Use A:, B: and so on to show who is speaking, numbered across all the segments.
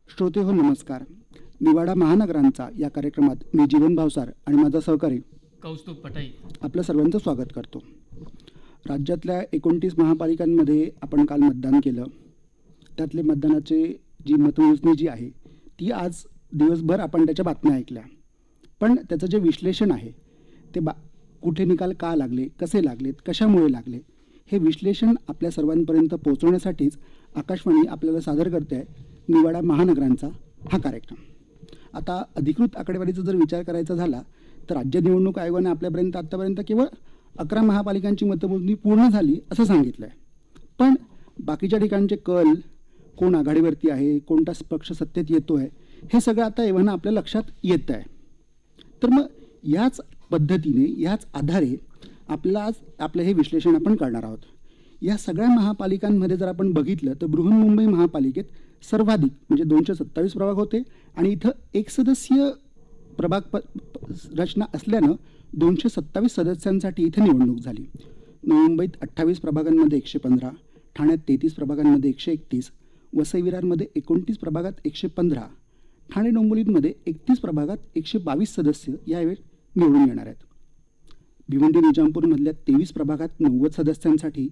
A: श्रोते हो, नमस्कार. निवाडा महानगरांचा या कार्यक्रमात मी जीवन भावसार आणि माझा सहकारी
B: कौस्तुभ पटाई
A: आपल्या सर्वांचं स्वागत करतो. राज्यातल्या 29 महापालिकांमध्ये आपण काल मतदान केलं. त्यातले मतदानाचे जी मतमोजणी जी आहे ती आज दिवसभर आपण त्याच्या बातम्या ऐकल्या. पण त्याचं जे विश्लेषण आहे ते कुठे निकाल का लागले, कसे लागलेत, कशामुळे लागले, हे विश्लेषण आपल्या सर्वांपर्यंत पोहोचवण्यासाठीच आकाशवाणी आपल्याला सादर करते आहे निवाडा महानगरांचा हा कार्यक्रम. आता अधिकृत आकडेवारीचा जर विचार करायचा झाला तर राज्य निवडणूक आयोगाने आपल्यापर्यंत आत्तापर्यंत केवळ 11 महापालिकांची मतमोजणी पूर्ण झाली असं सांगितलं आहे. पण बाकीच्या ठिकाणचे कल, कोण आघाडीवरती आहे, कोणता पक्ष सत्तेत येतो आहे, हे सगळं आता एव्हाना आपल्या लक्षात येतं आहे. तर मग याच पद्धतीने, याच आधारे आज आपलं हे विश्लेषण आपण करणार आहोत. या सगळ्या महापालिकांमध्ये जर आपण बघितलं तर बृहन्मुंबई महापालिकेत सर्वाधिक म्हणजे 227 प्रभाग होते आणि इथं एक सदस्यीय प्रभाग रचना असल्यानं 227 सदस्यांसाठी इथे निवडणूक झाली. मुंबईत 28 प्रभागांमध्ये 115, ठाण्यात 33 प्रभागांमध्ये 131, वसई विरारमध्ये 29 प्रभागात 115, ठाणे डोंबिवलीमध्ये 31 प्रभागात 122 सदस्य यावेळी निवडून येणार आहेत. भिवंडी निजामपूरमधल्या 23 प्रभागात 90 सदस्यांसाठी,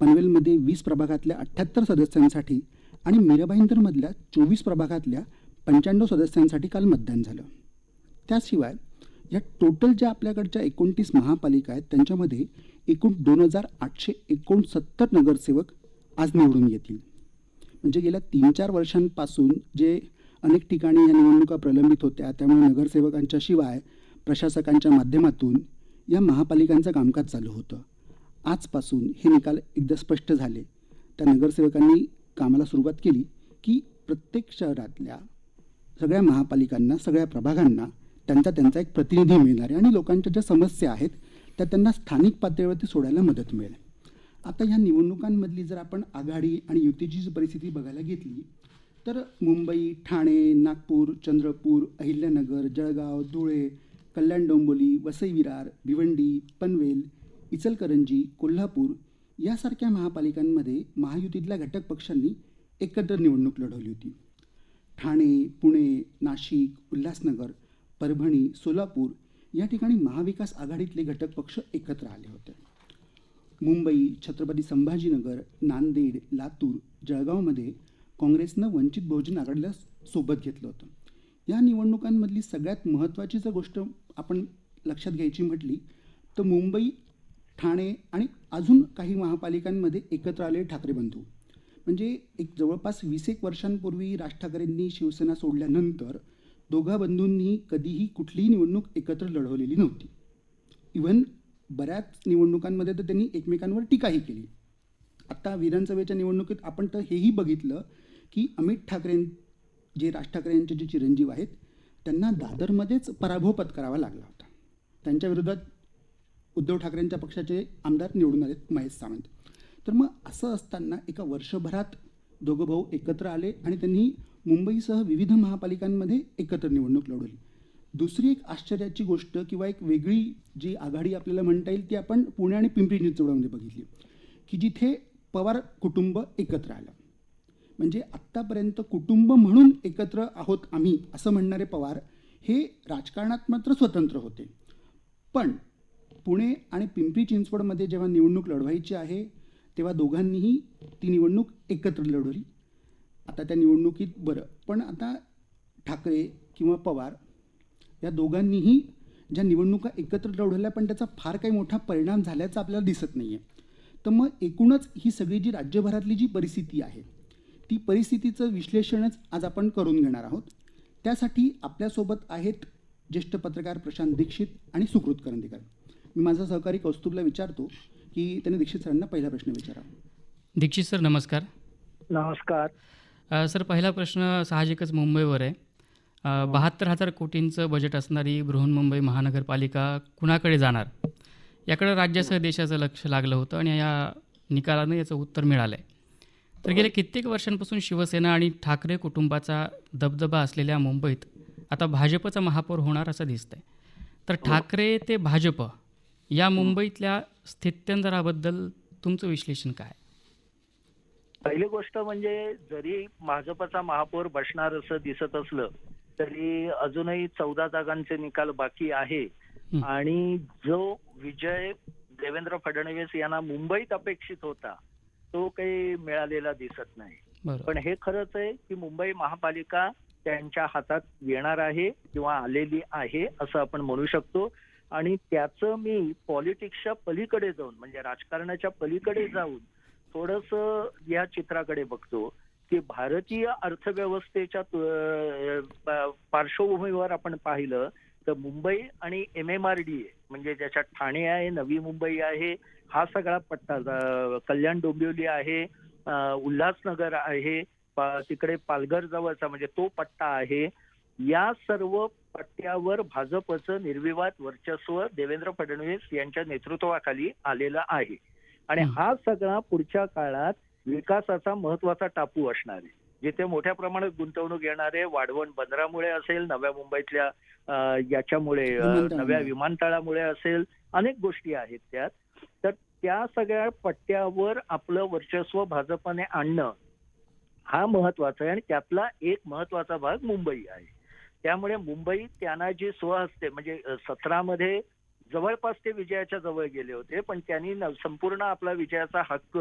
A: पनवेलमध्ये 20 प्रभागातल्या 78 सदस्यांसाठी आणि मीराभाईंदरमधल्या 24 प्रभागातल्या 95 सदस्यांसाठी काल मतदान झालं. त्याशिवाय या टोटल ज्या आपल्याकडच्या 29 महापालिका आहेत त्यांच्यामध्ये एकूण 2869 नगरसेवक आज निवडून येतील. म्हणजे गेल्या 3-4 वर्षांपासून जे अनेक ठिकाणी या निवडणुका प्रलंबित होत्या, त्यामुळे नगरसेवकांच्या शिवाय प्रशासकांच्या माध्यमातून या महापालिकांचं कामकाज चालू होतं. आजपासून हे निकाल एकदा स्पष्ट झाले. त्या नगरसेवकांनी कामाला सुरुवात केली की प्रत्येक शहरातल्या सगळ्या महापालिकांना, सगळ्या प्रभागांना त्यांचा एक प्रतिनिधी मिळणार आहे आणि लोकांच्या ज्या समस्या आहेत त्या त्यांना स्थानिक पातळीवरती सोडायला मदत मिळेल. आता ह्या निवडणुकांमधली जर आपण आघाडी आणि युतीची जी परिस्थिती बघायला घेतली तर मुंबई, ठाणे, नागपूर, चंद्रपूर, अहिल्यानगर, जळगाव, धुळे, कल्याण डोंबिवली, वसई विरार, भिवंडी, पनवेल, इचलकरंजी, कोल्हापूर यासारख्या महापालिकांमध्ये महायुतीतल्या घटक पक्षांनी एकत्र निवडणूक लढवली होती. ठाणे, पुणे, नाशिक, उल्हासनगर, परभणी, सोलापूर या ठिकाणी महाविकास आघाडीतले घटक पक्ष एकत्र आले होते. मुंबई, छत्रपती संभाजीनगर, नांदेड, लातूर, जळगावमध्ये काँग्रेसनं वंचित बहुजन आघाडीला सोबत घेतलं होतं. या निवडणुकांमधली सगळ्यात महत्त्वाची जर गोष्ट आपण लक्षात घ्यायची म्हटली तर मुंबई, ठाणे आणि अजून काही महापालिकांमध्ये एकत्र आले ठाकरे बंधू. म्हणजे एक जवळपास 20 वर्षांपूर्वी राज ठाकरेंनी शिवसेना सोडल्यानंतर दोघा बंधूंनी कधीही कुठलीही निवडणूक एकत्र लढवलेली नव्हती. इव्हन बऱ्याच निवडणुकांमध्ये तर त्यांनी एकमेकांवर टीकाही केली. आता विधानसभेच्या निवडणुकीत आपण तर हेही बघितलं की अमित ठाकरे जे राज ठाकरे यांचे जे चिरंजीव आहेत त्यांना दादरमध्येच पराभव पत्करावा लागला होता. त्यांच्या विरोधात उद्धव ठाकरेंच्या पक्षाचे आमदार निवडून आलेत, महेश सावंत. तर मग असं असताना एका वर्षभरात दोघं भाऊ एकत्र आले आणि त्यांनी मुंबईसह विविध महापालिकांमध्ये एकत्र निवडणूक लढवली. दुसरी एक आश्चर्याची गोष्ट किंवा एक वेगळी जी आघाडी आपल्याला म्हणता येईल ती आपण पुणे आणि पिंपरी चिंचवडमध्ये बघितली की जिथे पवार कुटुंब एकत्र आलं. म्हणजे आत्तापर्यंत कुटुंब म्हणून एकत्र आहोत आम्ही असं म्हणणारे पवार हे राजकारणात मात्र स्वतंत्र होते. पण पुणे आणि पिंपरी चिंचवडमध्ये जेव्हा निवडणूक लढवायची आहे तेव्हा दोघांनीही ती निवडणूक एकत्र लढवली. आता त्या निवडणुकीत पण आता ठाकरे किंवा पवार या दोघांनीही ज्या निवडणुका एकत्र लढवल्या पण त्याचा फार काही मोठा परिणाम झाल्याचा आपल्याला दिसत नाही आहे. तर मग एकूणच ही सगळी जी राज्यभरातली जी परिस्थिती आहे ती परिस्थितीचं विश्लेषणच आज आपण करून घेणार आहोत. त्यासाठी आपल्यासोबत आहेत ज्येष्ठ पत्रकार प्रशांत दीक्षित आणि सुकृत करंदीकर. मी माझा सहकारी कौस्तुभला विचारतो की त्यांनी दीक्षित सरांना पहिला प्रश्न विचारावा.
B: दीक्षित सर नमस्कार.
C: नमस्कार
B: सर, पहिला प्रश्न साहजिकच मुंबईवर आहे. 72,000 कोटींचं बजेट असणारी बृहन्मुंबई महानगरपालिका कुणाकडे जाणार याकडे राज्यासह देशाचं लक्ष लागलं होतं आणि या निकालानं याचं उत्तर मिळालं आहे. तर गेल्या कित्येक वर्षांपासून शिवसेना आणि ठाकरे कुटुंबाचा दबदबा असलेल्या मुंबईत आता भाजपचा महापौर होणार असं दिसतंय. तर ठाकरे ते भाजप या मुंबईतल्या स्थित्यंतराबद्दल तुमचं विश्लेषण काय?
C: पहिली गोष्ट म्हणजे जरी भाजपचा महापौर बसणार असं दिसत असलं तरी अजूनही 14 जागांचे निकाल बाकी आहे
B: हं.
C: आणि जो विजय देवेंद्र फडणवीस यांना मुंबईत अपेक्षित होता तो काही मिळालेला दिसत नाही.
B: बरोबर.
C: पण हे खरंच आहे की मुंबई महापालिका त्यांच्या हातात येणार आहे किंवा आलेली आहे असं आपण म्हणू शकतो. आणि त्याचं मी पॉलिटिक्सच्या पलीकडे जाऊन म्हणजे राजकारणाच्या पलीकडे जाऊन थोडंसं या चित्राकडे बघतो की भारतीय अर्थव्यवस्थेच्या पार्श्वभूमीवर आपण पाहिलं तर मुंबई आणि MMRDA म्हणजे ज्याच्यात ठाणे आहे, नवी मुंबई आहे, हा सगळा पट्टा, कल्याण डोंबिवली आहे, उल्हासनगर आहे, तिकडे पालघर जवळचा म्हणजे तो पट्टा आहे. या सर्व पट्ट्यावर भाजपचं निर्विवाद वर्चस्व देवेंद्र फडणवीस यांच्या नेतृत्वाखाली आलेलं आहे आणि हा सगळा पुढच्या काळात विकासाचा महत्वाचा टापू असणार आहे. जिथे मोठ्या प्रमाणात गुंतवणूक येणार आहे, वाढवण बंदरामुळे असेल, नव्या मुंबईतल्या याच्यामुळे नव्या विमानतळामुळे असेल, अनेक गोष्टी आहेत त्यात. तर त्या सगळ्या पट्ट्यावर आपलं वर्चस्व भाजपने आणणं हा महत्वाचा आहे आणि त्यातला एक महत्वाचा भाग मुंबई आहे. त्यामुळे मुंबई त्यांना जी स्वहस्ते म्हणजे 17 मध्ये जवळपास ते विजयाच्या जवळ गेले होते पण त्यांनी संपूर्ण आपला विजयाचा हक्क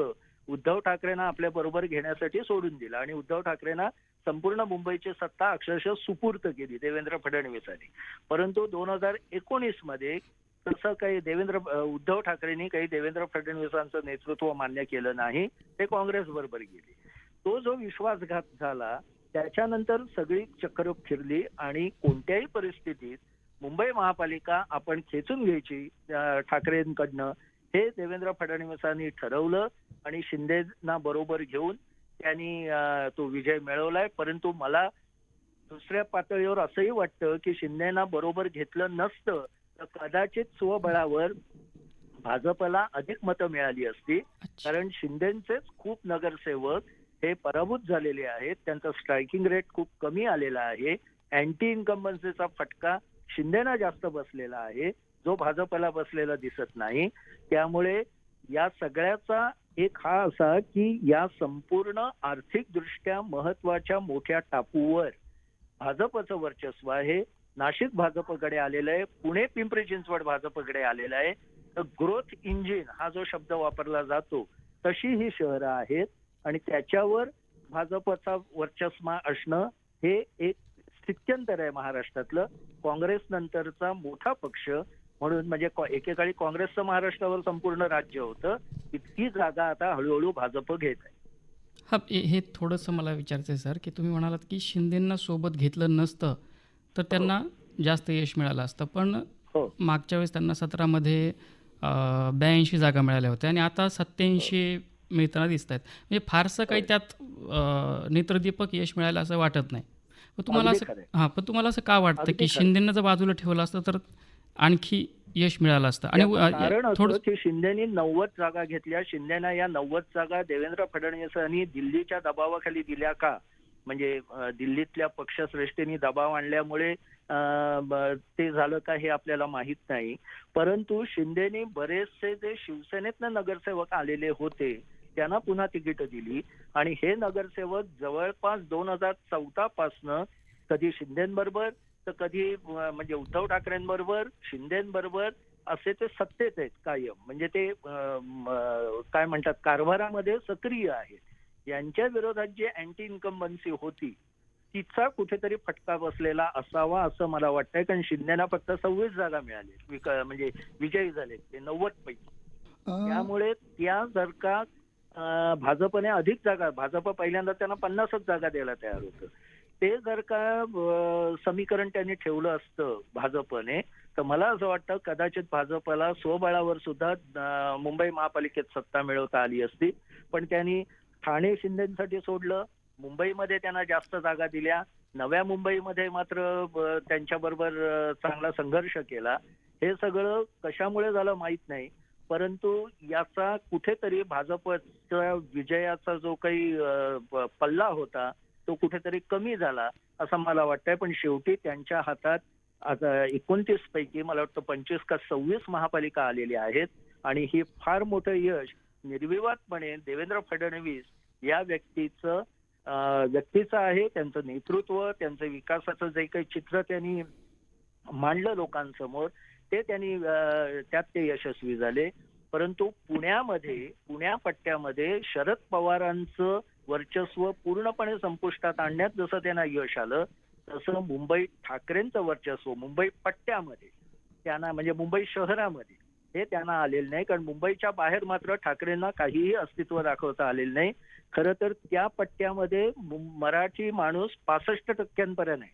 C: उद्धव ठाकरेंना आपल्या बरोबर घेण्यासाठी सोडून दिला आणि उद्धव ठाकरेंना संपूर्ण मुंबईची सत्ता अक्षरशः सुपूर्त केली देवेंद्र फडणवीसांनी. परंतु 2019 मध्ये तसं काही उद्धव ठाकरेंनी काही देवेंद्र फडणवीसांचं नेतृत्व मान्य केलं नाही, ते काँग्रेस बरोबर गेले. तो जो विश्वासघात झाला त्याच्यानंतर सगळी चक्र फिरली आणि कोणत्याही परिस्थितीत मुंबई महापालिका आपण खेचून घ्यायची ठाकरेंकडनं हे देवेंद्र फडणवीसांनी ठरवलं आणि शिंदेना बरोबर घेऊन त्यांनी तो विजय मिळवलाय. परंतु मला दुसऱ्या पातळीवर असंही वाटतं की शिंदेना बरोबर घेतलं नसतं तर कदाचित स्वबळावर भाजपला अधिक मतं मिळाली असती. कारण शिंदेचेच खूप नगरसेवक हे पराभूत झालेले आहेत, त्यांचा स्ट्रायकिंग रेट खूप कमी आलेला आहे. अँटी इन्कम्बन्सीचा फटका शिंदेना जास्त बसलेला आहे, जो भाजपला बसलेला दिसत नाही. त्यामुळे या सगळ्याचा एक हा असा की या संपूर्ण आर्थिकदृष्ट्या महत्वाच्या मोठ्या टापूवर भाजपचं वर्चस्व आहे. नाशिक भाजपकडे आलेलं आहे, पुणे पिंपरी चिंचवड भाजपकडे आलेलं आहे. तर ग्रोथ इंजिन हा जो शब्द वापरला जातो तशी ही शहरं आहेत आणि त्याच्यावर भाजपचा वर्चस्व असणं हे एक स्थित्यंतर आहे महाराष्ट्रातलं. काँग्रेस नंतरचा मोठा पक्ष म्हणून म्हणजे एकेकाळी काँग्रेसचं महाराष्ट्रावर संपूर्ण राज्य होतं, इतकी जागा आता हळूहळू भाजप घेत आहे.
B: हा हे थोडंसं मला विचारायचं आहे सर, की तुम्ही म्हणालात की शिंदेंना सोबत घेतलं नसतं तर त्यांना जास्त यश मिळालं असतं. पण मागच्या वेळेस त्यांना 17मध्ये 82 जागा मिळाल्या होत्या आणि आता 87 मिळताना दिसत आहेत. म्हणजे फारसं काही त्यात नेत्रदीपक यश मिळालं असं वाटत नाही. पण तुम्हाला असं का वाटतं की शिंदेंना जर बाजूला ठेवलं असतं तर आणखी यश मिळालं असतं? आणि
C: कारण असं की शिंदेनी 90 जागा घेतल्या. शिंदेना या 90 जागा देवेंद्र फडणवीसांनी दिल्लीच्या दबावाखाली दिल्या का? म्हणजे दिल्लीतल्या पक्षश्रेष्ठींनी दबाव आणल्यामुळे ते झालं का हे आपल्याला माहित नाही. परंतु शिंदेनी बरेचसे जे शिवसेनेतनं नगरसेवक आलेले होते त्यांना पुन्हा तिकीट दिली आणि हे नगरसेवक जवळपास 2014 पासनं कधी शिंदेबरोबर तर कधी म्हणजे उद्धव ठाकरेंबरोबर, शिंदेबरोबर असे ते सत्तेत आहेत कायम. म्हणजे ते काय म्हणतात कारभारामध्ये सक्रिय आहेत. यांच्या विरोधात जे अँटी इन्कम्बन्सी होती तिचा कुठेतरी फटका बसलेला असावा असं मला वाटतंय. कारण शिंदेना फक्त 26 जागा मिळाल्या म्हणजे विजयी झाले ते 90 पैकी. त्यामुळे त्या जर का भाजपने अधिक जागा, भाजप पहिल्यांदा त्यांना 50च जागा द्यायला तयार होतं, ते जर का समीकरण त्यांनी ठेवलं असतं भाजपने तर मला असं वाटतं कदाचित भाजपला स्वबळावर सुद्धा मुंबई महापालिकेत सत्ता मिळवता आली असती. पण त्यांनी ठाणे शिंदेसाठी सोडलं, मुंबईमध्ये त्यांना जास्त जागा दिल्या, नव्या मुंबईमध्ये मात्र त्यांच्याबरोबर चांगला संघर्ष केला. हे सगळं कशामुळे झालं माहित नाही. परंतु याचा कुठेतरी भाजपच्या विजयाचा जो काही पल्ला होता तो कुठेतरी कमी झाला असं मला वाटतंय. पण शेवटी त्यांच्या हातात आता 29 पैकी मला वाटतं 25 का 26 महापालिका आलेल्या आहेत आणि हे फार मोठं यश निर्विवादपणे देवेंद्र फडणवीस या व्यक्तीचं आहे. त्यांचं नेतृत्व, त्यांचं विकासाचं जे काही चित्र त्यांनी मांडलं लोकांसमोर ते त्यांनी त्यात ते यशस्वी झाले. परंतु पुण्या पट्ट्यामध्ये शरद पवारांचं वर्चस्व पूर्णपणे संपुष्टात आणण्यात जसं त्यांना यश आलं तसं मुंबई ठाकरेंचं वर्चस्व मुंबई पट्ट्यामध्ये त्यांना म्हणजे मुंबई शहरामध्ये हे त्यांना आलेलं नाही. कारण मुंबईच्या बाहेर मात्र ठाकरेंना काहीही अस्तित्व दाखवता आलेलं नाही. खरं तर त्या पट्ट्यामध्ये मराठी माणूस 65% आहे.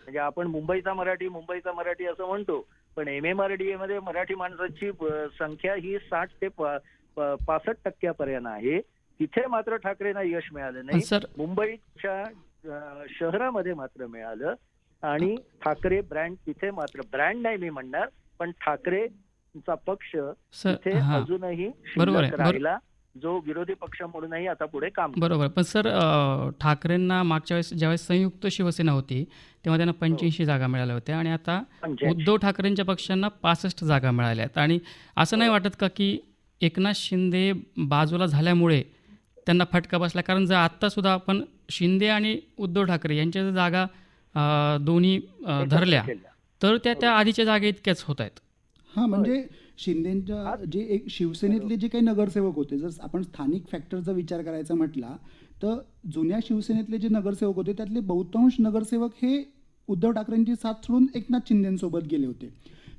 C: म्हणजे आपण मुंबईचा मराठी असं म्हणतो, पण MMRDA मध्ये मराठी माणसाची संख्या ही 60 ते 65% आहे. तिथे मात्र ठाकरेंना यश मिळालं नाही.
B: सर
C: मुंबईच्या शहरामध्ये मात्र मिळालं आणि ठाकरे ब्रँड तिथे मात्र ब्रँड नाही मी म्हणणार, पण ठाकरेंचा पक्ष तिथे अजूनही शिल्लक राहिला, जो विरोधी पक्ष म्हणूनही आता पुढे काम
B: बरोबर. पण सर ठाकरेंना मागच्या वेळेस ज्यावेळेस संयुक्त शिवसेना होती तेव्हा त्यांना 85 जागा मिळाल्या होत्या आणि आता उद्धव ठाकरेंच्या पक्षांना 65 जागा मिळाल्या आहेत. आणि असं नाही वाटत का की एकनाथ शिंदे बाजूला झाल्यामुळे त्यांना फटका बसला? कारण जर आत्तासुद्धा आपण शिंदे आणि उद्धव ठाकरे यांच्या जर जागा दोन्ही धरल्या तर त्या आधीच्या जागे इतक्याच होत आहेत.
A: हां, म्हणजे शिंदेच्या जे एक शिवसेनेतले जे काही नगरसेवक होते, जर आपण स्थानिक फॅक्टरचा विचार करायचा म्हटला तर जुन्या शिवसेनेतले जे नगरसेवक होते त्यातले बहुतांश नगरसेवक हे उद्धव ठाकरेंची साथ सोडून एकनाथ शिंदेसोबत गेले होते.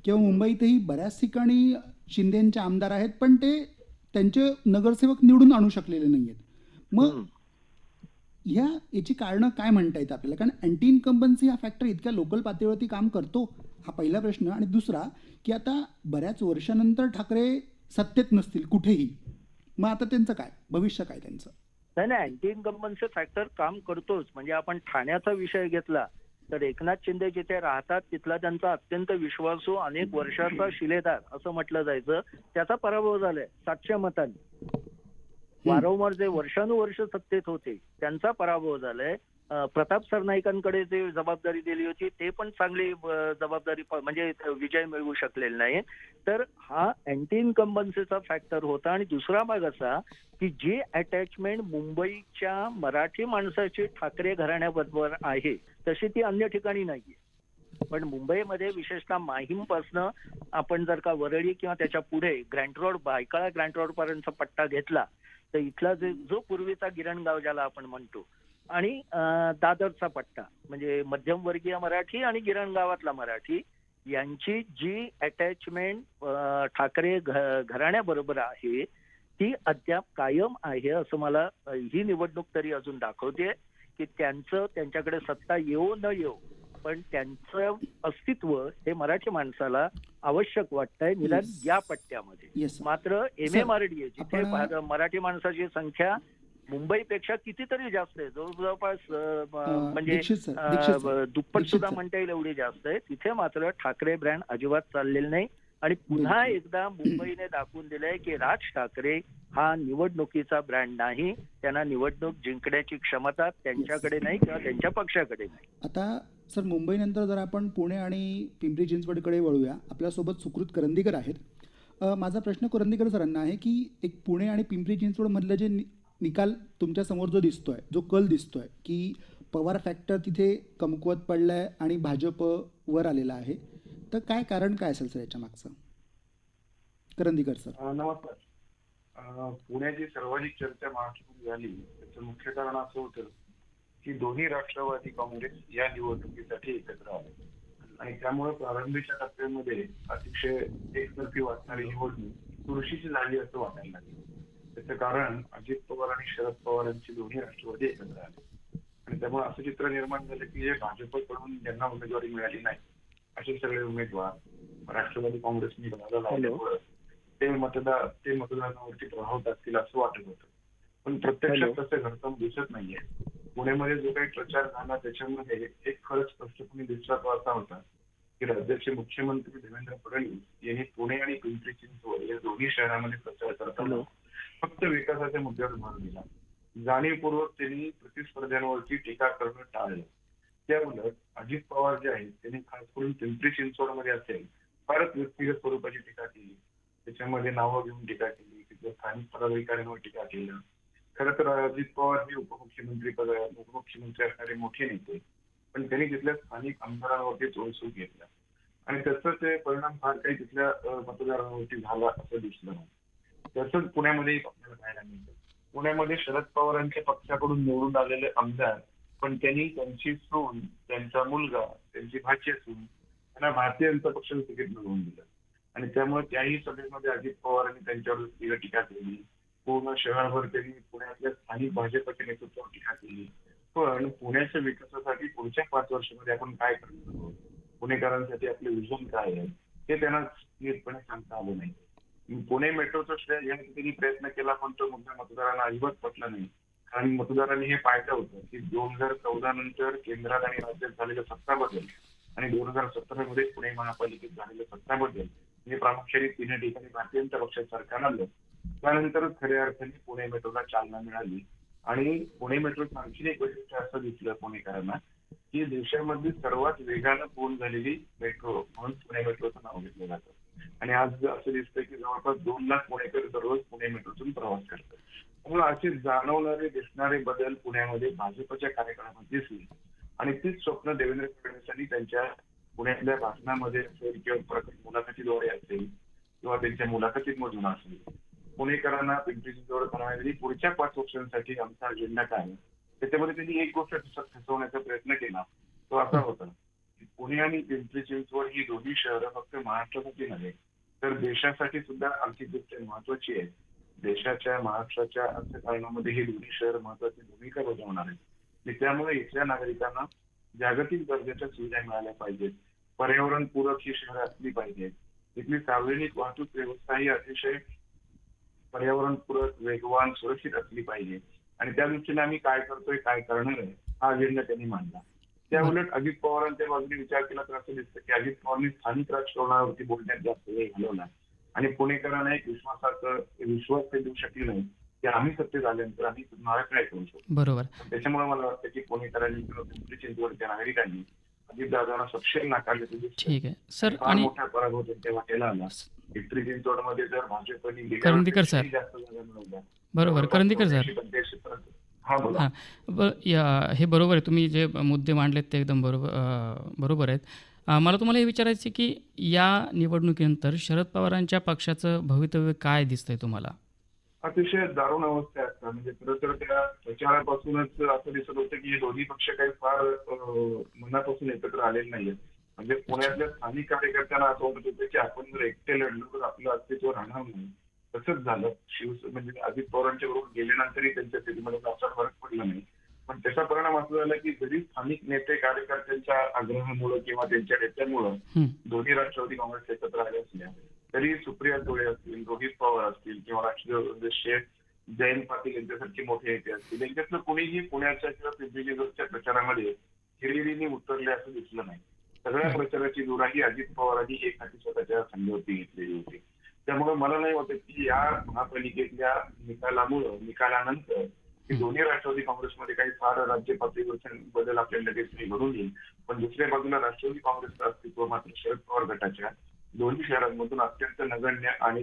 A: किंवा मुंबईतही बऱ्याच ठिकाणी शिंदेचे आमदार आहेत, पण ते त्यांचे नगरसेवक निवडून आणू शकलेले नाही आहेत. मग याची कारणं काय म्हणता येतं आपल्याला? कारण अँटी इन्कम्बन्सी हा फॅक्टर इतक्या लोकल पातळीवरती काम करतो, हा पहिला प्रश्न. आणि दुसरा की आता बऱ्याच वर्षानंतर ठाकरे सत्तेत नसतील कुठेही, मग आता त्यांचं काय भविष्य, काय त्यांचं?
C: नाही, अँटी इन्कम्बन्सी फॅक्टर काम करतोच. म्हणजे आपण ठाण्याचा विषय घेतला तर एकनाथ शिंदे जिथे राहतात तिथला त्यांचा अत्यंत विश्वासू अनेक वर्षाचा शिलेदार असं म्हटलं जायचं, त्याचा पराभव झालाय 700 मतांनी. वारंवार जे वर्षानुवर्ष सत्तेत होते त्यांचा पराभव झालाय. प्रताप सरनाईकांकडे जे जबाबदारी दिली होती ते पण चांगली जबाबदारी म्हणजे विजय मिळवू शकलेले नाही. तर हा अँटी इन्कम्बन्सीचा फॅक्टर होता. आणि दुसरा भाग असा की जी अटॅचमेंट मुंबईच्या मराठी माणसाची ठाकरे घराण्याबरोबर आहे तशी ती अन्य ठिकाणी नाहीये. पण मुंबईमध्ये विशेषतः माहीमपासनं आपण जर का वरळी किंवा त्याच्या पुढे Grant road, Byculla Grant road पर्यंतचा पट्टा घेतला तर इथला जो पूर्वीचा गिरणगाव ज्याला आपण म्हणतो आणि दादरचा पट्टा म्हणजे मध्यमवर्गीय मराठी आणि गिरणगावातला मराठी यांची जी अटॅचमेंट ठाकरे घराण्याबरोबर आहे ती अद्याप कायम आहे असं मला ही निवडणूक तरी अजून दाखवते की त्यांच्याकडे सत्ता येऊ न येऊ पण त्यांचं अस्तित्व हे मराठी माणसाला आवश्यक वाटतंय निदान या पट्ट्यामध्ये. मात्र MMRDA जिथे मराठी माणसाची संख्या मुंबईपेक्षा कितीतरी जास्त आहे, जवळपास म्हणजे दुप्पट सुद्धा म्हणता येईल एवढी जास्त आहे, तिथे मात्र ठाकरे ब्रँड अजिबात चाललेलं नाही. आणि पुन्हा एकदा मुंबईने दाखवून दिलंय की राज ठाकरे हा निवडणुकीचा ब्रँड नाही, त्यांना निवडणूक जिंकण्याची क्षमता त्यांच्याकडे नाही किंवा त्यांच्या पक्षाकडे नाही.
A: आता सर मुंबईनंतर जर आपण पुणे आणि पिंपरी चिंचवडकडे वळूया, आपल्यासोबत सुकृत करंदीकर आहेत. माझा प्रश्न करंदीकर सरांना आहे की एक पुणे आणि पिंपरी चिंचवडमधलं जे निकाल तुमच्या समोर जो दिसतोय, जो कल दिसतोय की पवार फॅक्टर तिथे कमकुवत पडलाय आणि भाजप वर आलेला आहे, तर काय कारण काय असेल सर याच्या मागचं? करंदीकर सर.
D: नमस्कार. पुण्याची सर्वाधिक चर्चा महाराष्ट्रामध्ये झाली त्याचं मुख्य कारण असं होतं की दोन्ही राष्ट्रवादी काँग्रेस या निवडणुकीसाठी एकत्र आले आणि त्यामुळे प्रारंभीच्या टप्प्यामध्ये अतिशय एकतर्फी वाटणारी निवडणूक चुरशीची झाली असं वाटायला लागलं. त्याचं कारण अजित पवार आणि शरद पवार यांची दोन्ही राष्ट्रवादी एकत्र आले आणि त्यामुळे असं चित्र निर्माण झालं की जे भाजपकडून ज्यांना उमेदवारी मिळाली नाही असे सगळे उमेदवार राष्ट्रवादी काँग्रेसने भागा लावल्यामुळे ते मतदानावरती प्रभाव टाकतील असं वाटत होतं. पण प्रत्यक्षात तसं घडताना दिसत नाहीये. पुण्यामध्ये जो काही प्रचार झाला त्याच्यामध्ये एक फरक स्पष्टपणे दिसला तो असा होता की राज्याचे मुख्यमंत्री देवेंद्र फडणवीस यांनी पुणे आणि पिंपरी चिंचवड या दोन्ही शहरांमध्ये प्रचार करताना फक्त विकासाच्या मुद्द्यावर भर दिला. जाणीवपूर्वक त्यांनी प्रतिस्पर्ध्यांवरती टीका करणं टाळलं. त्या उलट अजित पवार जे आहेत त्यांनी खास करून पिंपरी चिंचवडमध्ये असेल फारच व्यक्तिगत स्वरूपाची टीका केली. त्याच्यामध्ये नावं घेऊन टीका केली, तिथल्या स्थानिक पदाधिकाऱ्यांवर टीका केलं. खरं तर अजित पवार हे उपमुख्यमंत्री असणारे मोठे नेते, पण त्यांनी तिथल्या स्थानिक आमदारांवरती तोडसूड घेतला आणि त्याचा ते परिणाम फार काही तिथल्या मतदारांवरती झाला असं दिसलं नाही. तसंच पुण्यामध्ये आपल्याला पाहायला मिळतं. पुण्यामध्ये शरद पवारांच्या पक्षाकडून निवडून आलेले आमदार, पण त्यांनी त्यांची सून, त्यांचा मुलगा, त्यांची भाची सून त्यांना भारतीय जनता पक्षाचं तिकीट मिळवून दिलं आणि त्यामुळे त्याही सभेमध्ये अजित पवारांनी त्यांच्यावर टीका केली. पूर्ण शहरभर त्यांनी पुण्यातल्या स्थानिक भाजपच्या नेतृत्वावर टीका केली. पण पुण्याच्या विकासासाठी पुढच्या 5 वर्षामध्ये आपण काय करणार आहोत, पुणेकरांसाठी आपले विजन काय आहे, हे त्यांना नीटपणे सांगता आलं नाही. पुणे मेट्रोचं श्रेय घेण्याचा त्यांनी प्रयत्न केला, पण तो मुद्दा मतदारांना अजिबात पटला नाही. कारण मतदारांनी हे पाहिलं होतं की 2014 नंतर केंद्रात आणि राज्यात झालेलं सत्ता बदल आणि 2017 मध्ये पुणे महापालिकेत झालेलं सत्ता बदल म्हणजे प्रामुख्याने 3 ठिकाणी भारतीय जनता पक्षाचं सरकार आलं. त्यानंतरच खऱ्या अर्थाने पुणे मेट्रोला चालना मिळाली आणि पुणे मेट्रोचं आणखी एक वैशिष्ट्य असं दिसलं पुणेकरांना की देशामधली सर्वात वेगानं पूर्ण झालेली मेट्रो म्हणून पुणे मेट्रोचं नाव घेतलं जातं. आणि आज असं दिसतंय की जवळपास 2 लाख पुणेकर दररोज पुणे मेट्रोतून प्रवास करतात. त्यामुळे असे जाणवणारे दिसणारे बदल पुण्यामध्ये भाजपच्या कार्यकाळात दिसले आणि तीच स्वप्न देवेंद्र फडणवीसांनी त्यांच्या पुण्यातल्या भाषणामध्ये असेल किंवा मुलाखतीद्वारे असेल किंवा त्यांच्या मुलाखतीमधून असेल पुणेकरांना पिंपरी चिंचवड करण्यासाठी पुढच्या 5 वर्षांसाठी आमचा अजेंडा काय आहे त्याच्यामध्ये त्यांनी एक गोष्ट ठसवण्याचा प्रयत्न केला. तो असा होता की पुणे आणि पिंपरी चिंचवड ही दोन्ही शहरं फक्त महाराष्ट्रासाठी नव्हे तर देशासाठी सुद्धा आर्थिकदृष्ट्या महत्वाची आहे. देशाच्या महाराष्ट्राच्या अर्थकारणामध्ये हे दोन्ही शहर महत्वाची भूमिका बजावणार आहेत आणि त्यामुळे इथल्या नागरिकांना जागतिक दर्जाच्या सुविधा मिळाल्या पाहिजेत. पर्यावरणपूरक ही शहरं असली पाहिजेत. इथली सार्वजनिक वाहतूक व्यवस्था ही अतिशय पर्यावरणपूरक, वेगवान, सुरक्षित असली पाहिजे आणि त्या दृष्टीने आम्ही काय करतोय, काय करणार आहे हा अजेंडा त्यांनी मांडला. त्या उलट अजित पवारांच्या बाजूने विचार केला तर असं दिसतं की अजित पवारांनी स्थानिक राजकारणावरती बोलण्यात जास्त वेळ घालवला आणि पुणेकरांना एक विश्वास ते देऊ शकले नाही की आम्ही सत्तेत आल्यानंतर आम्ही तुम्हाला काय करू शकतो.
B: बरोबर.
D: त्याच्यामुळे मला वाटतं की पुणेकरांनी किंवा पिंपरी चिंचवडच्या नागरिकांनी अजितदादांना सपशेल नाकारले.
B: ठीक आहे सर.
D: फार
B: आणि
D: मोठा पराभव त्यांच्या वाटेला आला. पिंपरी चिंचवडमध्ये जर भाजपने
B: करंदीकर सर.
D: जास्त जागा मिळवल्या.
B: बरोबर. करंदीकर सर.
D: हा बोला.
B: हे बरोबर आहे. तुम्ही जे मुद्दे मांडलेत ते एकदम बरोबर आहेत. मला तुम्हाला हे विचारायचं आहे की या निवडणुकीनंतर शरद पवारांच्या पक्षाचं भवितव्य काय दिसतंय तुम्हाला?
D: अतिशय दारुण अवस्था असतात. म्हणजे खरं तर त्या प्रचारापासूनच असं दिसत होतं की हे दोन्ही पक्ष काही फार मनापासून एकत्र आलेले नाहीयेत. म्हणजे पुण्यातल्या स्थानिक कार्यकर्त्यांना असं वाटत होतं की आपण जर एकटे लढलो तर आपलं अस्तित्व राहणार नाही. तसंच झालं. म्हणजे अजित पवारांच्या बरोबर गेल्यानंतरही त्यांच्या स्थितीमध्ये असा फरक पडला नाही. पण त्याचा परिणाम असा झाला की जरी स्थानिक नेते कार्यकर्त्यांच्या आग्रहामुळे किंवा त्यांच्या नेत्यांमुळे दोन्ही राष्ट्रवादी काँग्रेस एकत्र आले असल्या तरी सुप्रिया सुळे असतील, रोहित पवार असतील किंवा राष्ट्रीय जयंत पाटील यांच्यासारखे मोठे नेते असतील यांच्यातलं कोणीही पुण्याच्या किंवा पिंपरी चिंचवडच्या प्रचारामध्ये हिरिरीने उतरले असं दिसलं नाही. सगळ्या प्रचाराची जोराही अजित पवारांनी एकाठी स्वतःच्या संघावरती घेतलेली होती. त्यामुळे मला नाही वाटत की या महापालिकेतल्या निकालानंतर की दोन्ही राष्ट्रवादी काँग्रेसमध्ये काही फार राज्य पातळीवर बदल आपल्याला लगेच घडून येईल. पण दुसऱ्या बाजूला राष्ट्रवादी काँग्रेसचं अस्तित्व मात्र शरद पवार गटाच्या दोन्ही शहरांमधून अत्यंत नगण्य आणि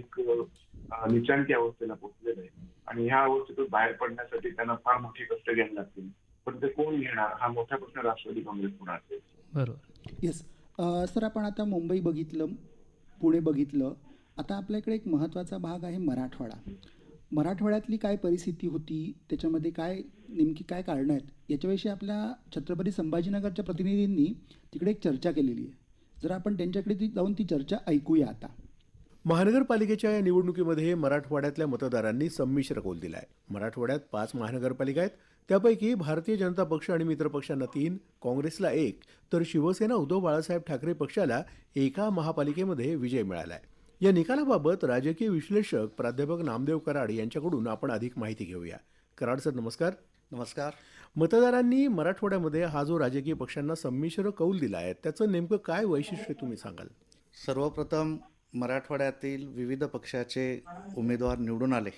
D: निचांकी अवस्थेला पोहोचलेलं आहे आणि ह्या अवस्थेतून बाहेर पडण्यासाठी त्यांना फार मोठी कष्ट घ्यावी लागतील. पण ते कोण घेणार हा मोठा प्रश्न राष्ट्रवादी काँग्रेस पुढे असेल.
B: बरोबर.
A: येस सर, आपण आता मुंबई बघितलं, पुणे बघितलं, आता आपल्याकडे एक महत्त्वाचा भाग आहे मराठवाडा. मराठवाड्यातली काय परिस्थिती होती, त्याच्यामध्ये नेमकी काय कारणं आहेत याच्याविषयी आपल्या छत्रपती संभाजीनगरच्या प्रतिनिधींनी तिकडे एक चर्चा केलेली आहे. जर आपण त्यांच्याकडे जाऊन ती चर्चा ऐकूया आता.
E: महानगरपालिकेच्या या निवडणुकीमध्ये मराठवाड्यातल्या मतदारांनी संमिश्र कौल दिला आहे. मराठवाड्यात 5 महानगरपालिका आहेत. त्यापैकी भारतीय जनता पक्ष आणि मित्रपक्षांना 3, काँग्रेसला 1 तर शिवसेना उद्धव बाळासाहेब ठाकरे पक्षाला एका महापालिकेमध्ये विजय मिळाला आहे. या निकालाबाबत राजकीय विश्लेषक प्राध्यापक नामदेव कराड यांच्याकडून आपण अधिक माहिती घेऊया. कराड सर, नमस्कार.
F: नमस्कार.
E: मतदारांनी मराठवाड्यामध्ये हा जो राजकीय पक्षांना संमिश्र कौल दिला आहे त्याचं नेमकं काय वैशिष्ट्य तुम्ही सांगाल?
F: सर्वप्रथम मराठवाड्यातील विविध पक्षाचे उमेदवार निवडून आले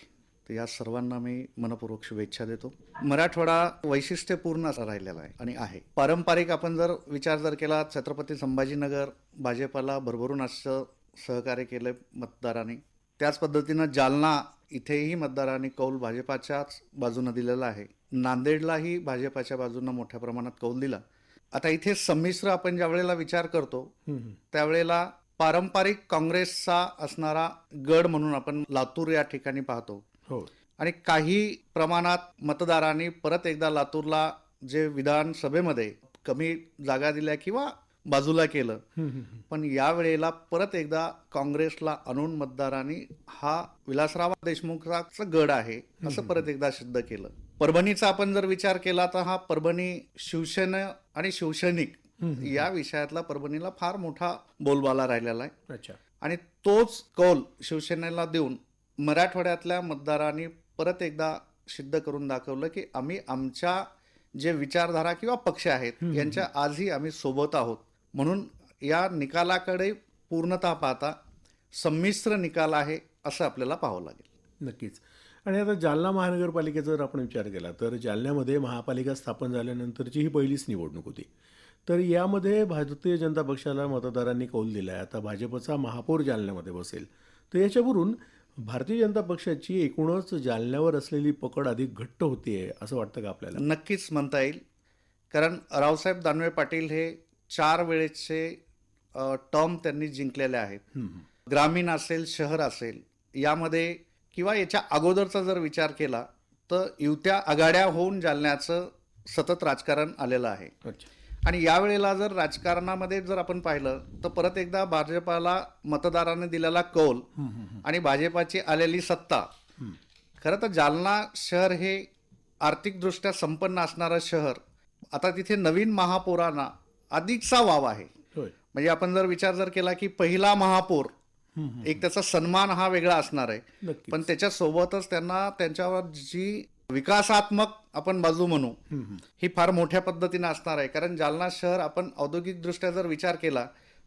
F: तर या सर्वांना मी मनपूर्वक शुभेच्छा देतो. मराठवाडा वैशिष्ट्यपूर्ण असा राहिलेला आहे आणि आहे. पारंपरिक आपण जर विचार जर केला, छत्रपती संभाजीनगर भाजपाला भरभरून असं सहकार्य केलं मतदारांनी. त्याच पद्धतीनं जालना इथेही मतदारांनी कौल भाजपाच्याच बाजूनं दिलेला आहे. नांदेडलाही भाजपाच्या बाजूनं मोठ्या प्रमाणात कौल दिला. आता इथे संमिश्र आपण ज्या वेळेला विचार करतो त्यावेळेला पारंपरिक काँग्रेसचा असणारा गड म्हणून आपण लातूर या ठिकाणी पाहतो.
E: हो.
F: आणि काही प्रमाणात मतदारांनी परत एकदा लातूरला जे विधानसभेमध्ये कमी जागा दिल्या किंवा बाजूला केलं, पण यावेळेला परत एकदा काँग्रेसला आणून मतदारांनी हा विलासराव देशमुखाचा गड आहे असं परत एकदा सिद्ध केलं. परभणीचा आपण जर विचार केला तर हा परभणी शिवसेना आणि शिवसैनिक या विषयातला परभणीला फार मोठा बोलबाला राहिलेला आहे.
E: अच्छा.
F: आणि तोच कौल शिवसेनेला देऊन मराठवाड्यातल्या मतदारांनी परत एकदा सिद्ध करून दाखवलं की आम्ही आमच्या जे विचारधारा किंवा पक्ष आहेत यांच्या आजही आम्ही सोबत आहोत. म्हणून या निकालाकडे पूर्णतः पाहता संमिश्र निकाल आहे असं आपल्याला पाहावं लागेल.
E: नक्कीच. आणि आता जालना महानगरपालिकेचा जर आपण विचार केला तर जालन्यामध्ये महापालिका स्थापन झाल्यानंतरची ही पहिलीच निवडणूक होती. तर यामध्ये भारतीय जनता पक्षाला मतदारांनी कौल दिला आहे. आता भाजपचा महापौर जालन्यामध्ये बसेल. तर याच्यावरून भारतीय जनता पक्षाची एकूणच जालन्यावर असलेली पकड अधिक घट्ट होतीये असं वाटतं का आपल्याला?
F: नक्कीच म्हणता येईल. कारण रावसाहेब दानवे पाटील हे 4 वेळेचे टर्म त्यांनी जिंकलेले आहेत. ग्रामीण असेल, शहर असेल, यामध्ये किंवा याच्या अगोदरचा जर विचार केला तर युत्या आघाड्या होऊन जालन्याचं सतत राजकारण आलेलं आहे.
E: अच्छा.
F: आणि यावेळेला जर राजकारणामध्ये जर आपण पाहिलं तर परत एकदा भाजपाला मतदारांनी दिलेला कौल आणि भाजपाची आलेली सत्ता. खरं तर जालना शहर हे आर्थिकदृष्ट्या संपन्न असणारं शहर. आता तिथे नवीन महापौरांना अधिकचा वाव आहे.
E: होय.
F: म्हणजे आपण जर विचार जर केला की पहिला महापौर एक त्याचा सन्मान हा वेगळा असणार आहे,
E: नक्कीच.
F: पण त्याच्यासोबतच त्यांना त्यांच्यावर जी विकासात्मक आपण बाजू म्हणू ही फार मोठ्या पद्धतीने असणार आहे. कारण जालना शहर आपण औद्योगिकदृष्ट्या जर विचार केला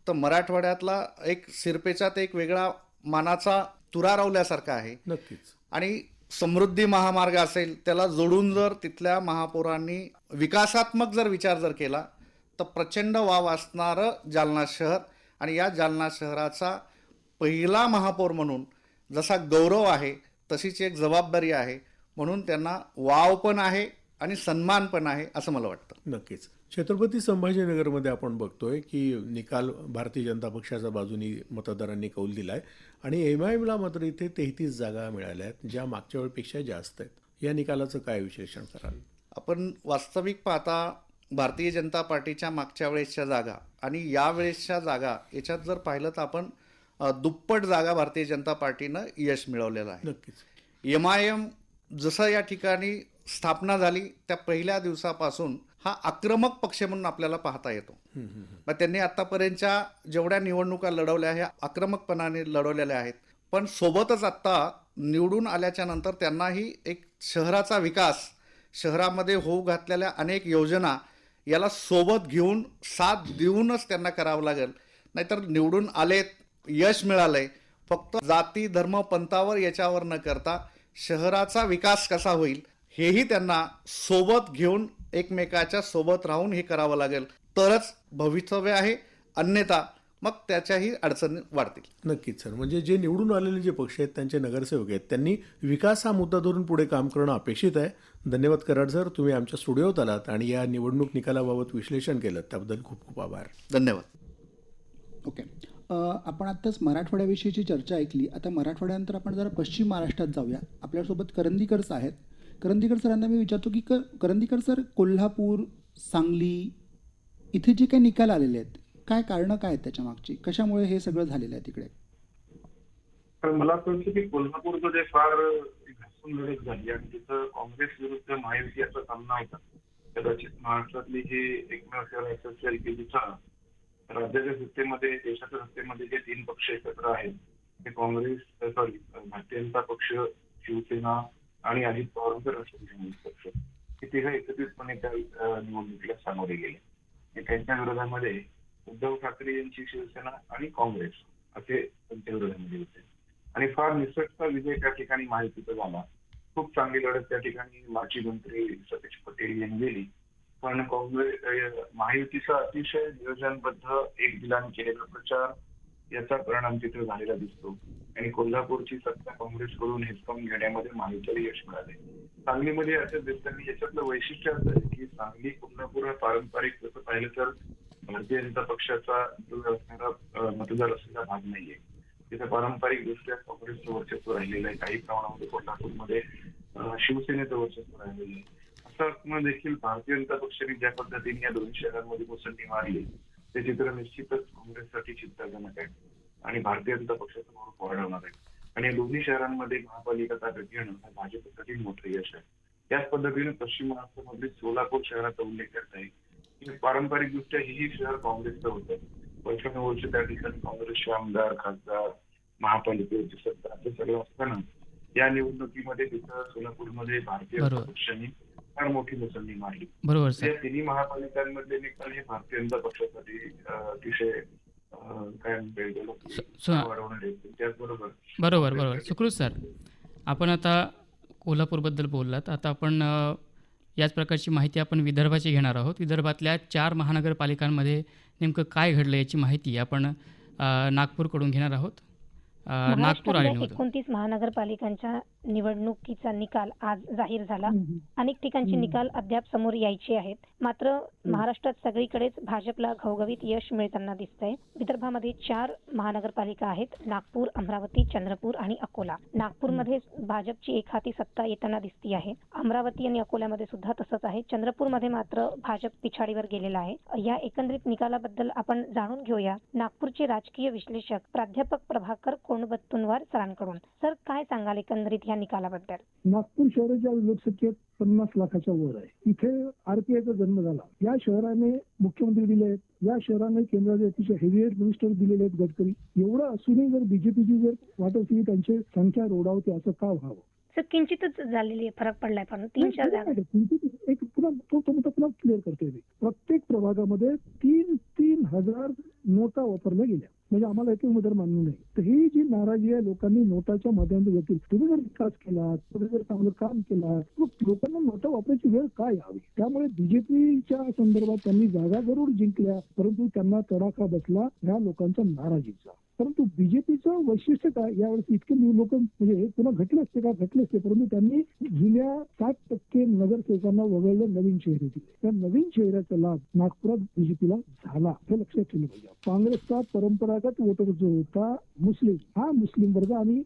F: तर मराठवाड्यातला एक सिरपेचात एक वेगळा मानाचा तुरा रवल्यासारखा आहे.
E: नक्कीच.
F: आणि समृद्धी महामार्ग असेल त्याला जोडून जर तिथल्या महापौरांनी विकासात्मक जर विचार जर केला तर प्रचंड वाव असणारं जालना शहर. आणि या जालना शहराचा पहिला महापौर म्हणून जसा गौरव आहे तशीच एक जबाबदारी आहे. म्हणून त्यांना वाव पण आहे आणि सन्मान पण आहे असं मला वाटतं.
E: नक्कीच. छत्रपती संभाजीनगरमध्ये आपण बघतोय की निकाल भारतीय जनता पक्षाच्या बाजूनी मतदारांनी कौल दिलाय आणि MIMला मात्र इथे 33 जागा मिळाल्या आहेत, ज्या मागच्या वेळेपेक्षा जास्त आहेत. या निकालाचं काय विश्लेषण कराल?
F: आपण वास्तविक पाहता भारतीय जनता पार्टीच्या मागच्या वेळेसच्या जागा आणि या वेळेसच्या जागा याच्यात जर पाहिलं तर आपण दुप्पट जागा भारतीय जनता पार्टीनं यश मिळवलेलं आहे.
E: नक्कीच.
F: MIM जसं या ठिकाणी स्थापना झाली त्या पहिल्या दिवसापासून हा आक्रमक पक्ष म्हणून आपल्याला पाहता येतो. मग त्यांनी आतापर्यंतच्या जेवढ्या निवडणुका लढवल्या ह्या आक्रमकपणाने लढवलेल्या आहेत. पण सोबतच आत्ता निवडून आल्याच्या नंतर त्यांनाही एक शहराचा विकास, शहरामध्ये होऊ घातलेल्या अनेक योजना याला सोबत घेऊन साथ देऊनच त्यांना करावं लागेल. नाहीतर निवडून आलेत, यश मिळालंय, फक्त जाती धर्म पंथावर याच्यावर न करता शहराचा विकास कसा होईल हेही त्यांना सोबत घेऊन एकमेकाच्या सोबत राहून हे करावं लागेल तरच भवितव्य आहे. अन्यथा मग त्याच्याही अडचणी वाढतील.
E: नक्कीच सर. म्हणजे जे निवडून आलेले जे पक्ष आहेत त्यांचे नगरसेवक आहेत त्यांनी विकास हा मुद्दा धरून पुढे काम करणं अपेक्षित आहे. धन्यवाद कराड सर, तुम्ही आमच्या स्टुडिओत आलात आणि या निवडणूक निकालाबाबत विश्लेषण केलं त्याबद्दल खूप खूप आभार.
F: धन्यवाद.
A: ओके. आपण आत्ताच मराठवाड्याविषयीची चर्चा ऐकली. आता मराठवाड्यानंतर आपण जरा पश्चिम महाराष्ट्रात जाऊया. आपल्यासोबत करंदीकरच आहेत. करंदीकर सरांना मी विचारतो की करंदीकर सर, कोल्हापूर, सांगली इथे जे काही निकाल आलेले आहेत, काय कारणं काय आहेत त्याच्या मागची? कशामुळे हे सगळं झालेलं आहे तिकडे?
D: तर मला असं वाटतं की कोल्हापूरमध्ये फार घासून लढत झाली आणि तिथं काँग्रेस विरुद्ध महायुती असा सामना होता. कदाचित महाराष्ट्रातली ही एकमेव शहर असं असेल की जिथं राज्याच्या सत्तेमध्ये, देशाच्या सत्तेमध्ये जे 3 पक्ष एकत्र आहेत ते काँग्रेस, भारतीय जनता पक्ष, शिवसेना आणि अजित पवारांचा राष्ट्रवादी पक्ष, हे तिघं एकत्रितपणे त्या निवडणुकीला सामोरे गेले. त्यांच्या विरोधामध्ये उद्धव ठाकरे यांची शिवसेना आणि काँग्रेस असे त्यांच्या विरोधामध्ये होते आणि फार निसटता विजय त्या ठिकाणी महायुतीचा झाला. खूप चांगली लढत त्या ठिकाणी माजी मंत्री सतीश पटेल यांनी गेली. पण काँग्रेस महायुतीचा अतिशय नियोजनबद्ध एक दिलाने केलेला प्रचार याचा परिणाम तिथे झालेला दिसतो. आणि कोल्हापूरची सत्ता काँग्रेसकडून हिसकावून घेण्यामध्ये महायुतीला यश मिळाले. सांगलीमध्ये असं दिसतं की याच्यातलं वैशिष्ट्य असं आहे की सांगली कोल्हापूर हा पारंपरिक जसं पाहिलं तर भारतीय जनता पक्षाचा असणारा मतदार असलेला भाग नाहीये. तिथे पारंपरिक दृष्ट्या काँग्रेसचं वर्चस्व राहिलेलं आहे. काही प्रमाणामध्ये कोल्हापूरमध्ये शिवसेनेचं वर्चस्व राहिलेलं आहे. असं देखील भारतीय जनता पक्षाने ज्या पद्धतीने या दोन्ही शहरांमध्ये मुसंडी मारली ते चित्र निश्चितच काँग्रेससाठी चिंताजनक आहे आणि भारतीय जनता पक्षाचं स्वरूप वाढवणार आहे. आणि या दोन्ही शहरांमध्ये महापालिका ताब्यात घेणं हा भाजपसाठी मोठं यश आहे. त्याच पद्धतीने पश्चिम महाराष्ट्रामधील सोलापूर शहराचा उल्लेख करता येईल की पारंपरिकदृष्ट्या ही शहर काँग्रेसचं होतं. वर्षानुवर्ष त्या ठिकाणी काँग्रेसचे आमदार, खासदार, महापालिकेची सत्ता असं सगळं असताना या निवडणुकीमध्ये तिथं सोलापूरमध्ये भारतीय जनता
B: बरोबर.
D: पक्षाने फार मोठी मुसंडी मारली.
B: बरोबर सर.
D: या तिन्ही महापालिकांमधले निकाल हे भारतीय जनता पक्षासाठी अतिशय काय म्हणता येईल
B: सु-
D: वाढवणार आहेत. त्याचबरोबर
B: बरोबर सुकृत सर, आपण आता कोल्हापूरबद्दल बोललात. आता आपण याच प्रकारची माहिती आपण विदर्भाची घेणार आहोत. विदर्भातल्या 4 महानगरपालिकांमध्ये नेमकं काय घडलं याची माहिती आपण नागपूरकडून घेणार आहोत. नागपूर आणि
G: महाराष्ट्रातल्या 29 महानगरपालिकांच्या निवडणुकीचा निकाल आज जाहीर झाला. अनेक ठिकाणचे निकाल अद्याप समोर यायचे आहेत. मात्र महाराष्ट्रात सगळीकडेच भाजपला घवघवीत यश मिळताना दिसतंय. विदर्भामध्ये 4 महानगरपालिका आहेत: नागपूर, अमरावती, चंद्रपूर आणि अकोला. नागपूरमध्ये भाजपची एकहाती सत्ता येताना दिसती आहे. अमरावती आणि अकोल्यामध्ये सुद्धा तसंच आहे. चंद्रपूरमध्ये मात्र भाजप पिछाडीवर गेलेला आहे. या एकंदरीत निकालाबद्दल आपण जाणून घेऊया नागपूरचे राजकीय विश्लेषक प्राध्यापक प्रभाकर कोणबत्तुनवार सरांकडून. सर, काय सांगाल एकंदरीत या निकालाबद्दल?
H: नागपूर शहराच्या लोकसंख्येत 50 लाखाच्या वर आहे. इथे आरपीआयचा जन्म झाला. या शहराने मुख्यमंत्री दिले आहेत. या शहराने केंद्राचे अतिशय हेवीवेट मिनिस्टर दिलेले आहेत गडकरी. एवढं असूनही जर बीजेपीची जर वाटत असेल त्यांची संख्या रोडावते असं का व्हावं?
G: सर, किंचितच झालेली आहे, फरक पडलाय. पण 3-4 जागा
H: एक पुन्हा पुन्हा क्लिअर करते मी. प्रत्येक प्रभागामध्ये 3-3 हजार नोटा वापरल्या गेल्या. म्हणजे आम्हाला एक उमेदवार मान्य नाही. तर ही जी नाराजी आहे लोकांनी नोटाच्या माध्यमातून व्यक्त, तुम्ही जर विकास केला, तुम्ही जर चांगलं काम केला, मग लोकांना नोटा वापरायची वेळ काय यावी? त्यामुळे बीजेपीच्या संदर्भात त्यांनी जागा जरूर जिंकल्या, परंतु त्यांना तडाखा बसला ह्या लोकांच्या नाराजीचा. परंतु बीजेपीचं वैशिष्ट्य काय, यावेळेस इतके लोक म्हणजे हे पुन्हा घटले असते, परंतु त्यांनी जुन्या 60% नगरसेवकांना वगळलं, नवीन चेहरे दिले. त्या नवीन चेहऱ्याचा लाभ नागपुरात बीजेपीला झाला, हे लक्षात ठेवलं पाहिजे. काँग्रेसचा परंपरागत वोटर जो होता मुस्लिम, हा मुस्लिम वर्ग आणि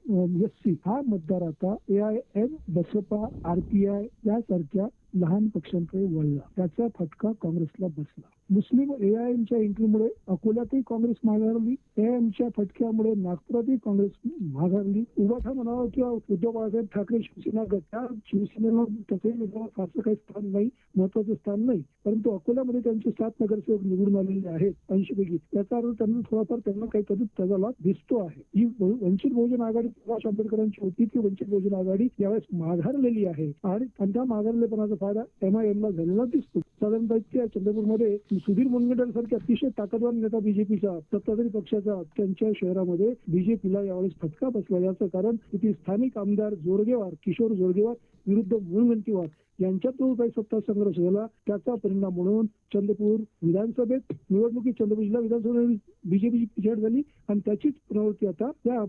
H: एससी हा मतदार आता AIM, बसपा, RPI यासारख्या लहान पक्षांकडे वळला. त्याचा फटका काँग्रेसला बसला. मुस्लिम AIMच्या एंट्रीमुळे अकोल्यातही काँग्रेस माघारली. AIMच्या फटक्यामुळे नागपुरातही काँग्रेस माघारली. उभाठा म्हणावा किंवा उद्धव बाळासाहेब ठाकरे शिवसेना गट, त्या शिवसेनेला तसे फारसं काही स्थान नाही, महत्वाचं स्थान नाही. परंतु अकोल्यामध्ये त्यांचे 7 नगरसेवक निवडून आलेले आहेत 80 पैकी. त्याचा अर्थ त्यांना थोडाफार काहीतरी त्याचा लाभ दिसतो आहे. ही वंचित बहुजन आघाडी प्रकाश आंबेडकरांची होती ती वंचित बहुजन आघाडी यावेळेस माघारलेली आहे आणि त्या माघारलेपणाचा फायदा MIM ला झालेला दिसतो. साधारणतः चंद्रपूरमध्ये सुधीर मुनगंटीवार सारखे अतिशय ताकदवार नेता बीजेपीचा, सत्ताधारी पक्षाचा, त्यांच्या शहरामध्ये बीजेपीला यावेळेस फटका बसला. याचं कारण तिथे स्थानिक आमदार किशोर जोरगेवार विरुद्ध मुनगंटीवार यांच्यात जो काही सत्ता संघर्ष झाला त्याचा परिणाम म्हणून चंद्रपूर विधानसभेत निवडणुकीत चंद्रपूर जिल्हा विधानसभेत बीजेपीची पिछाड झाली आणि त्याचीच पुनरावृत्ती आता या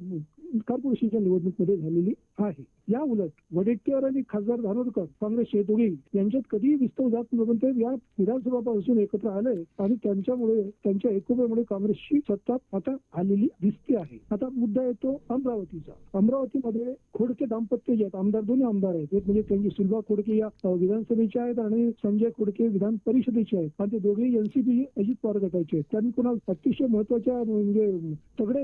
H: कॉर्पोरेशनच्या निवडणुकीमध्ये झालेली आहे. या उलट वडेट्टीवार आणि खासदार धानोरकर काँग्रेसचे दोघे यांच्यात कधीही विस्तव जात नव्हतं. ते या विधानसभापासून एकत्र आले आणि त्यांच्या एकोप्यामुळे काँग्रेसची सत्ता आता आलेली दिसते आहे. आता मुद्दा येतो अमरावतीचा. अमरावतीमध्ये खोडके दाम्पत्य जे आहेत, आमदार दोन्ही आमदार आहेत. एक म्हणजे त्यांची सुलभा खोडके या विधानसभेचे आहेत आणि संजय खोडके विधान परिषदेचे आहेत आणि ते दोघेही NCP अजित पवार गटाचे आहेत. त्यांनी पुन्हा अतिशय महत्वाच्या म्हणजे तगडे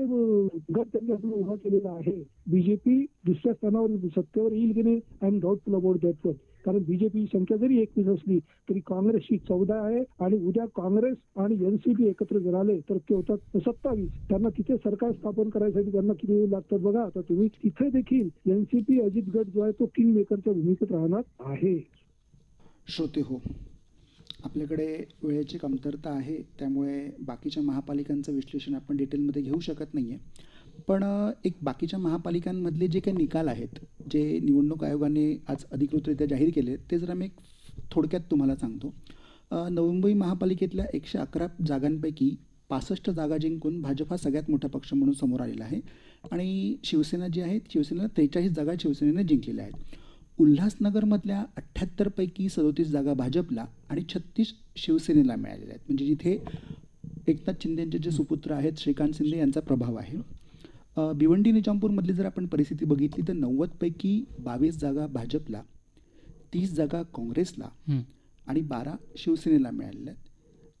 H: गट त्यांनी आपला उभा केलेला आहे. बीजेपी दुसऱ्या स्थानावर सत्तेवर येईल की नाही, I am doubtful about that one. कारण बीजेपी संख्या जरी 21 असली तरी काँग्रेसची 14 आहे आणि उद्या काँग्रेस आणि NCP एकत्र जर आले तर ते होतात 27. त्यांना तिथे सरकार स्थापन करायसाठी त्यांना किती लागतात बघा. आता तुम्ही तिथे देखील NCP अजित गट जो आहे तो किंग मेकरच्या भूमिकेत राहणार आहे.
A: श्रोते हो, आपल्याकडे वेळेची कमतरता आहे, त्यामुळे बाकीच्या महापालिकांचं विश्लेषण आपण डिटेलमध्ये घेऊ शकत नाही आहे. पण एक बाकीच्या महापालिकांमधले जे काही निकाल आहेत, जे निवडणूक आयोगाने आज अधिकृतरित्या जाहीर केले, ते जरा मी एक थोडक्यात तुम्हाला सांगतो. नवी मुंबई महापालिकेतल्या 111 जागांपैकी 65 जागा जिंकून भाजप हा सगळ्यात मोठा पक्ष म्हणून समोर आलेला आहे आणि शिवसेना जी आहे, शिवसेनेला 43 जागा शिवसेनेने जिंकलेल्या आहेत. उल्हासनगरमधल्या 78 पैकी 37 जागा भाजपला आणि 36 शिवसेनेला मिळालेल्या आहेत. म्हणजे जिथे एकनाथ शिंदेंचे जे सुपुत्र आहेत श्रीकांत शिंदे यांचा प्रभाव आहे. भिवंडी निजामपूरमधली जर आपण परिस्थिती बघितली तर 90 पैकी 22 जागा भाजपला, 30 जागा काँग्रेसला आणि 12 शिवसेनेला मिळालेल्या आहेत.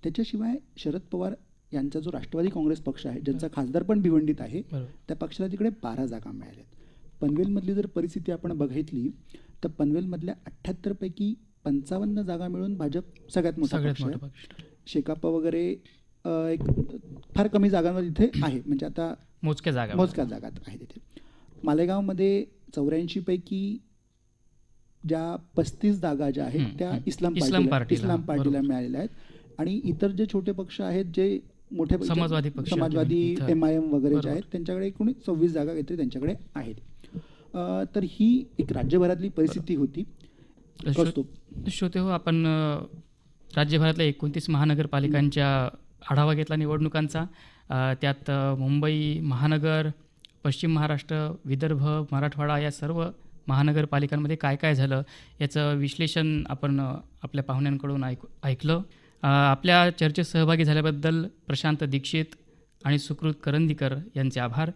A: त्याच्याशिवाय शरद पवार यांचा जो राष्ट्रवादी काँग्रेस पक्ष आहे, ज्यांचा खासदार पण भिवंडीत आहे, त्या पक्षाला तिकडे 12 जागा मिळाल्यात. पनवेलमधली जर परिस्थिती आपण बघितली तर पनवेलमधल्या 78 पैकी 55 जागा मिळून भाजप सगळ्यात मोठा पक्ष आहे. शेकाप वगैरे एक फार कमी जागांवर इथे आहे, म्हणजे आता
B: मोजक्या जागात
A: आहे तिथे. मालेगावमध्ये 84 पैकी ज्या 35 जागा ज्या आहेत त्या इस्लाम पार्टीला मिळालेल्या आहेत आणि इतर जे छोटे पक्ष आहेत, जे मोठे समाजवादी MIM वगैरे जे आहेत, त्यांच्याकडे एकूण 26 जागा काहीतरी त्यांच्याकडे आहेत. तर ही एक राज्यभरातली परिस्थिती होती.
B: श्रोते हो, आपण राज्यभरातल्या 29 महानगरपालिकांच्या आढावा घेतला निवडणुकांचा. त्यात मुंबई महानगर, पश्चिम महाराष्ट्र, विदर्भ, मराठवाडा या सर्व महानगरपालिकांमध्ये काय काय झालं याचं विश्लेषण आपण आपल्या पाहुण्यांकडून ऐकलं. आपल्या चर्चेत सहभागी झाल्याबद्दल प्रशांत दीक्षित आणि सुकृत करंदीकर यांचे आभार.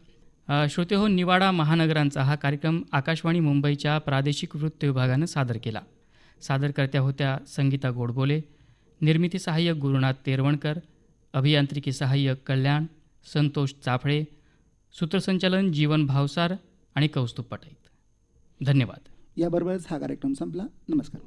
B: श्रोते हो, निवाडा महानगरांचा हा कार्यक्रम आकाशवाणी मुंबईच्या प्रादेशिक वृत्त विभागानं सादर केला. सादरकर्त्या होत्या संगीता गोडबोले, निर्मिती सहाय्यक गुरुनाथ तेरवणकर, अभियांत्रिकी सहाय्यक कल्याण संतोष चाफळे, सूत्रसंचालन जीवन भावसार आणि कौस्तुभ पटाईत. धन्यवाद.
A: याबरोबरच हा कार्यक्रम संपला. नमस्कार.